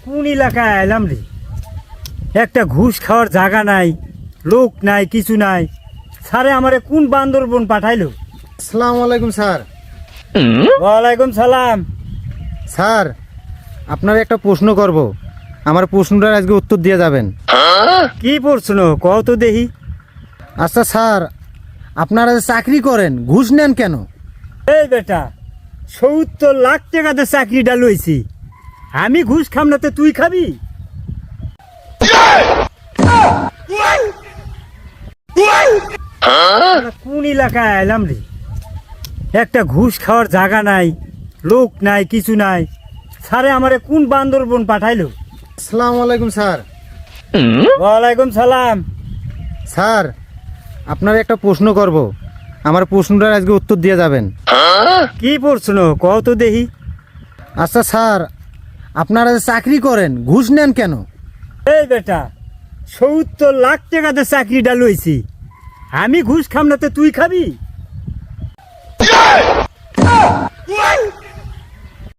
কোন এলাকায় এলাম রে? একটা ঘুষ খাওয়ার জায়গা নাই, লোক নাই, কিছু নাই। স্যারে আমারে কোন বান্দরবন পাঠাইলো? আসসালামু আলাইকুম স্যার। ওয়ালাইকুম সালাম। স্যার, আপনার একটা প্রশ্ন করব, আমার প্রশ্নটার আজকে উত্তর দিয়ে যাবেন। কি প্রশ্ন কও তো দেখি। আচ্ছা স্যার, আপনারা যে চাকরি করেন ঘুষ নেন কেন? এই বেটা, 70 লাখ টাকাতে চাকরিটা লইছি, আমি ঘুষ খাম না তো তুই খাবি? কোন এলাকায় এলাম রে? একটা ঘুষ খাওয়ার জায়গা নাই, লোক নাই, কিছু নাই। স্যারে আমারে কোন বান্দরবন পাঠাইলো? আসসালামু আলাইকুম স্যার। ওয়ালাইকুম সালাম। স্যার, আপনার একটা প্রশ্ন করব, আমার প্রশ্নটার আজকে উত্তর দিয়ে যাবেন। কি প্রশ্ন কও তো দেখি। আচ্ছা স্যার, আপনারা যে চাকরি করেন ঘুষ নেন কেন? এই বেটা, 70 লাখ টাকাতে চাকরিটা লইছি, আমি ঘুষ খাম না তো তুই খাবি?